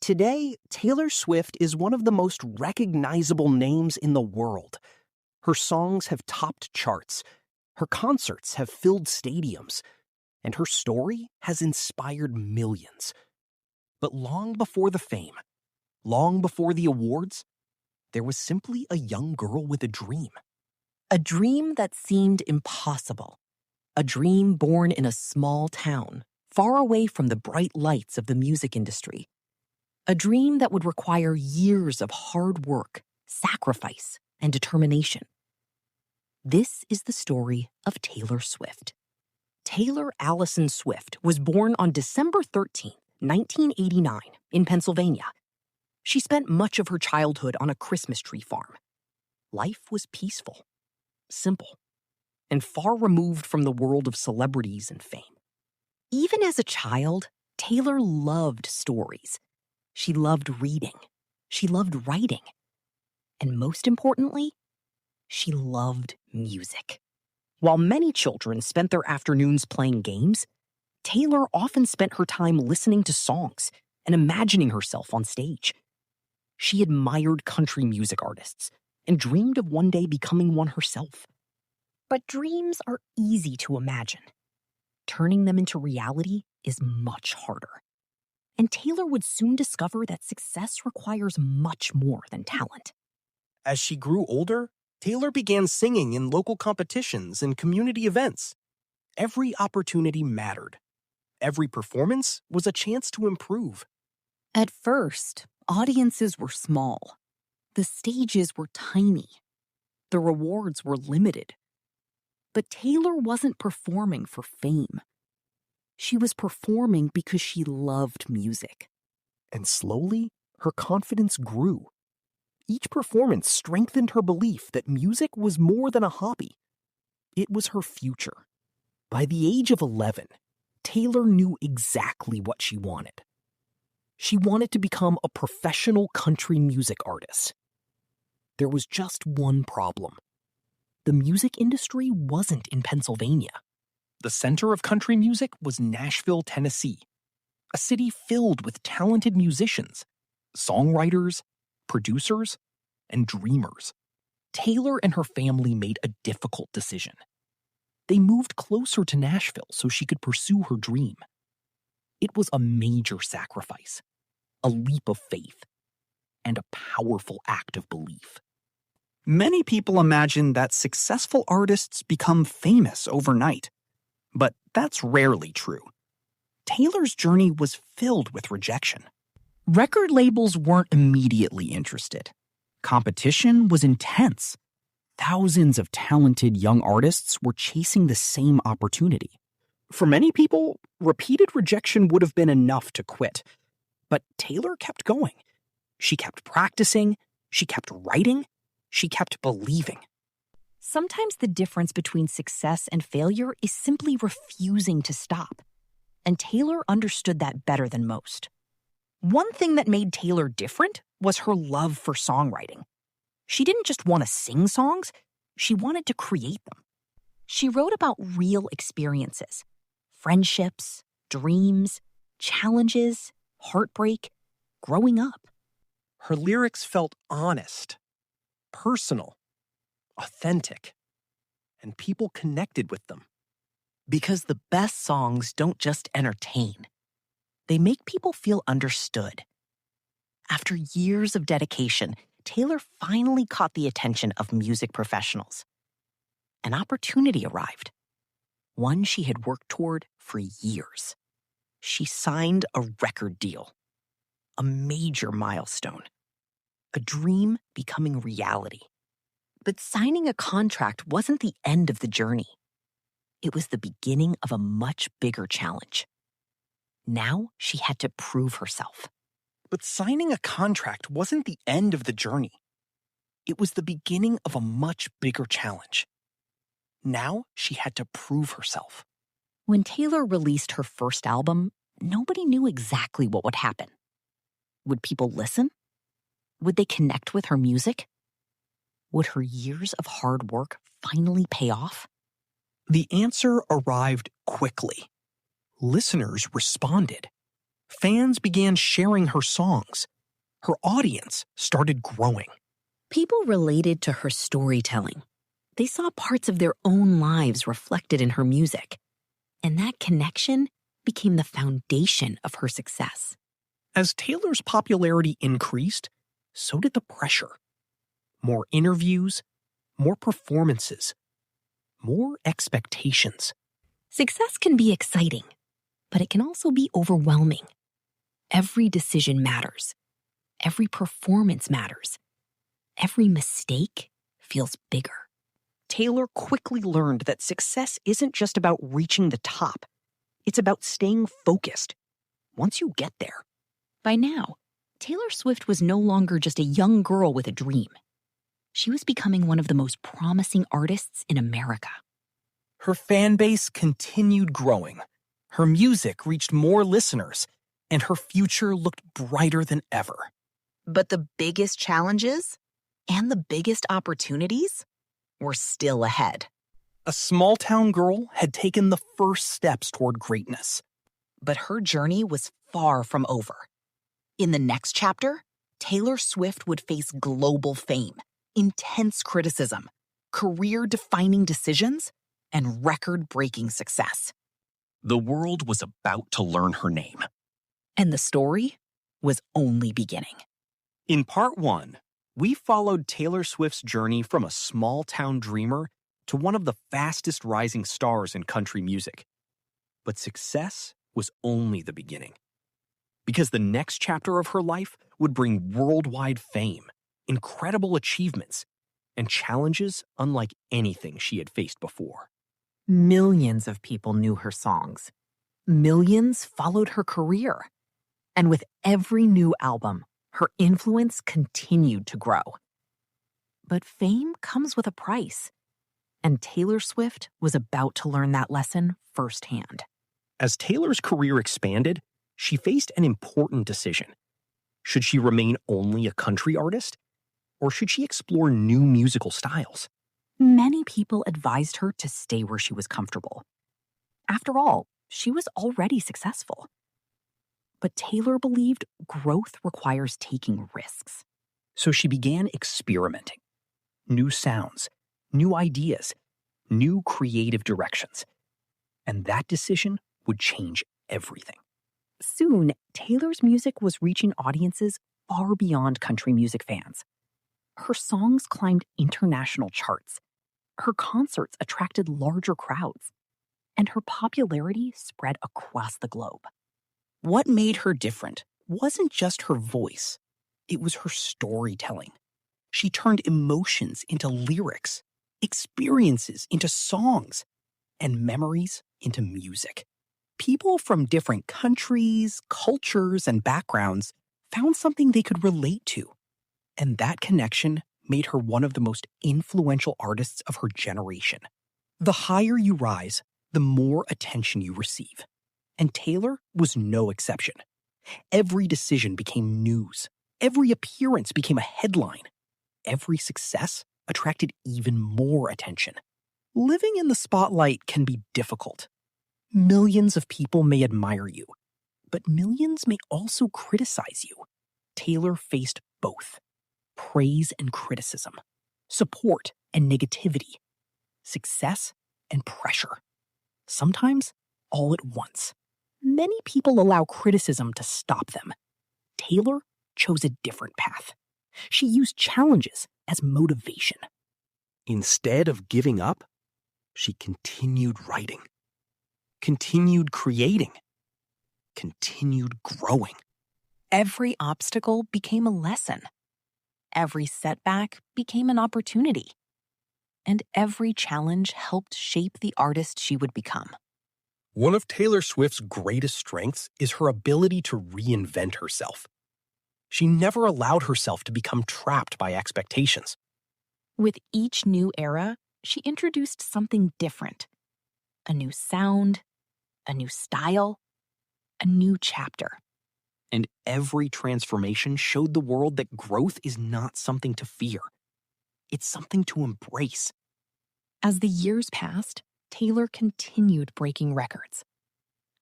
Today, Taylor Swift is one of the most recognizable names in the world. Her songs have topped charts, her concerts have filled stadiums, and her story has inspired millions. But long before the fame, long before the awards, there was simply a young girl with a dream. A dream that seemed impossible. A dream born in a small town, far away from the bright lights of the music industry. A dream that would require years of hard work, sacrifice, and determination. This is the story of Taylor Swift. Taylor Allison Swift was born on December 13, 1989, in Pennsylvania. She spent much of her childhood on a Christmas tree farm. Life was peaceful, simple, and far removed from the world of celebrities and fame. Even as a child, Taylor loved stories. She loved reading. She loved writing. And most importantly, she loved music. While many children spent their afternoons playing games, Taylor often spent her time listening to songs and imagining herself on stage. She admired country music artists and dreamed of one day becoming one herself. But dreams are easy to imagine. Turning them into reality is much harder. And Taylor would soon discover that success requires much more than talent. As she grew older, Taylor began singing in local competitions and community events. Every opportunity mattered. Every performance was a chance to improve. At first, audiences were small. The stages were tiny. The rewards were limited. But Taylor wasn't performing for fame. She was performing because she loved music. And slowly, her confidence grew. Each performance strengthened her belief that music was more than a hobby. It was her future. By the age of 11, Taylor knew exactly what she wanted. She wanted to become a professional country music artist. There was just one problem. The music industry wasn't in Pennsylvania. The center of country music was Nashville, Tennessee, a city filled with talented musicians, songwriters, producers, and dreamers. Taylor and her family made a difficult decision. They moved closer to Nashville so she could pursue her dream. It was a major sacrifice, a leap of faith, and a powerful act of belief. Many people imagine that successful artists become famous overnight, but that's rarely true. Taylor's journey was filled with rejection. Record labels weren't immediately interested. Competition was intense. Thousands of talented young artists were chasing the same opportunity. For many people, repeated rejection would have been enough to quit. But Taylor kept going. She kept practicing, she kept writing, she kept believing. Sometimes the difference between success and failure is simply refusing to stop. And Taylor understood that better than most. One thing that made Taylor different was her love for songwriting. She didn't just want to sing songs, she wanted to create them. She wrote about real experiences, friendships, dreams, challenges, heartbreak, growing up. Her lyrics felt honest, personal, authentic, and people connected with them. Because the best songs don't just entertain. They make people feel understood. After years of dedication, Taylor finally caught the attention of music professionals. An opportunity arrived, one she had worked toward for years. She signed a record deal, a major milestone, a dream becoming reality. But signing a contract wasn't the end of the journey. It was the beginning of a much bigger challenge. Now she had to prove herself. But signing a contract wasn't the end of the journey. It was the beginning of a much bigger challenge. Now she had to prove herself. When Taylor released her first album, nobody knew exactly what would happen. Would people listen? Would they connect with her music? Would her years of hard work finally pay off? The answer arrived quickly. Listeners responded. Fans began sharing her songs. Her audience started growing. People related to her storytelling. They saw parts of their own lives reflected in her music. And that connection became the foundation of her success. As Taylor's popularity increased, so did the pressure. More interviews, more performances, more expectations. Success can be exciting, but it can also be overwhelming. Every decision matters. Every performance matters. Every mistake feels bigger. Taylor quickly learned that success isn't just about reaching the top. It's about staying focused once you get there. By now, Taylor Swift was no longer just a young girl with a dream. She was becoming one of the most promising artists in America. Her fan base continued growing. Her music reached more listeners, and her future looked brighter than ever. But the biggest challenges and the biggest opportunities were still ahead. A small-town girl had taken the first steps toward greatness. But her journey was far from over. In the next chapter, Taylor Swift would face global fame, intense criticism, career-defining decisions, and record-breaking success. The world was about to learn her name. And the story was only beginning. In part 1, we followed Taylor Swift's journey from a small-town dreamer to one of the fastest rising stars in country music. But success was only the beginning. Because the next chapter of her life would bring worldwide fame, incredible achievements, and challenges unlike anything she had faced before. Millions of people knew her songs. Millions followed her career. And with every new album, her influence continued to grow. But fame comes with a price. And Taylor Swift was about to learn that lesson firsthand. As Taylor's career expanded, she faced an important decision. Should she remain only a country artist? Or should she explore new musical styles? Many people advised her to stay where she was comfortable. After all, she was already successful. But Taylor believed growth requires taking risks. So she began experimenting. New sounds, new ideas, new creative directions. And that decision would change everything. Soon, Taylor's music was reaching audiences far beyond country music fans. Her songs climbed international charts. Her concerts attracted larger crowds. And her popularity spread across the globe. What made her different wasn't just her voice. It was her storytelling. She turned emotions into lyrics, experiences into songs, and memories into music. People from different countries, cultures, and backgrounds found something they could relate to. And that connection made her one of the most influential artists of her generation. The higher you rise, the more attention you receive. And Taylor was no exception. Every decision became news. Every appearance became a headline. Every success attracted even more attention. Living in the spotlight can be difficult. Millions of people may admire you, but millions may also criticize you. Taylor faced both. Praise and criticism. Support and negativity. Success and pressure. Sometimes all at once. Many people allow criticism to stop them. Taylor chose a different path. She used challenges as motivation. Instead of giving up, she continued writing, continued creating, continued growing. Every obstacle became a lesson. Every setback became an opportunity. And every challenge helped shape the artist she would become. One of Taylor Swift's greatest strengths is her ability to reinvent herself. She never allowed herself to become trapped by expectations. With each new era, she introduced something different. A new sound, a new style, a new chapter. And every transformation showed the world that growth is not something to fear. It's something to embrace. As the years passed, Taylor continued breaking records.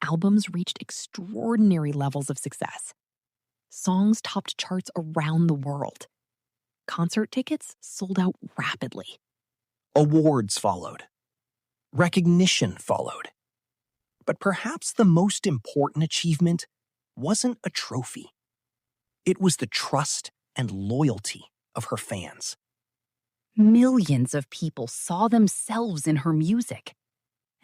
Albums reached extraordinary levels of success. Songs topped charts around the world. Concert tickets sold out rapidly. Awards followed. Recognition followed. But perhaps the most important achievement wasn't a trophy. It was the trust and loyalty of her fans. Millions of people saw themselves in her music,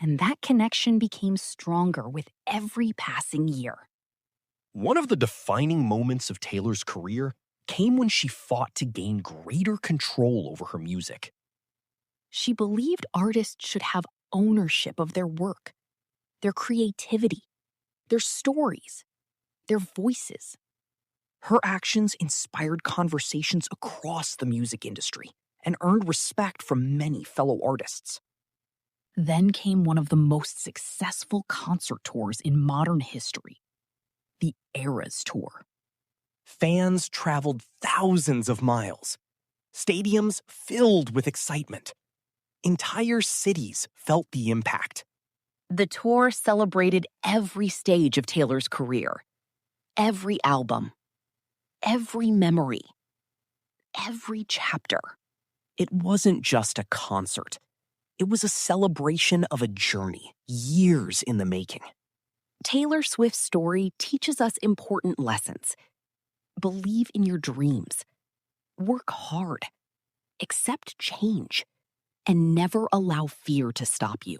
and that connection became stronger with every passing year. One of the defining moments of Taylor's career came when she fought to gain greater control over her music. She believed artists should have ownership of their work, their creativity, their stories, their voices. Her actions inspired conversations across the music industry and earned respect from many fellow artists. Then came one of the most successful concert tours in modern history, the Eras Tour. Fans traveled thousands of miles. Stadiums filled with excitement. Entire cities felt the impact. The tour celebrated every stage of Taylor's career, every album, every memory, every chapter. It wasn't just a concert. It was a celebration of a journey, years in the making. Taylor Swift's story teaches us important lessons. Believe in your dreams. Work hard. Accept change. And never allow fear to stop you.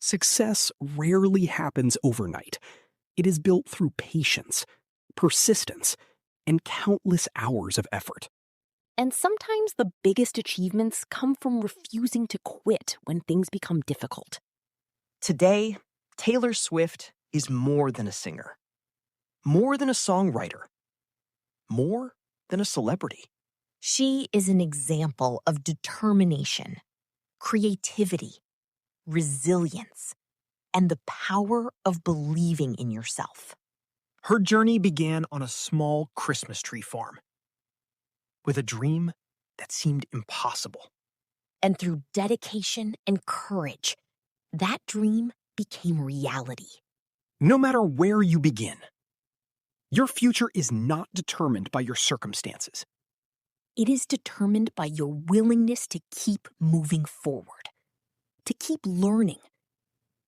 Success rarely happens overnight. It is built through patience, persistence, and countless hours of effort. And sometimes the biggest achievements come from refusing to quit when things become difficult. Today, Taylor Swift is more than a singer, more than a songwriter, more than a celebrity. She is an example of determination, creativity, resilience, and the power of believing in yourself. Her journey began on a small Christmas tree farm with a dream that seemed impossible. And through dedication and courage, that dream became reality. No matter where you begin, your future is not determined by your circumstances. It is determined by your willingness to keep moving forward, to keep learning,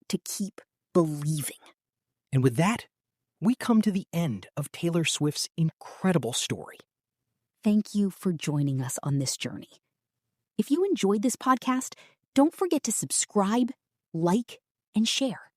to keep believing. And with that, we come to the end of Taylor Swift's incredible story. Thank you for joining us on this journey. If you enjoyed this podcast, don't forget to subscribe, like, and share.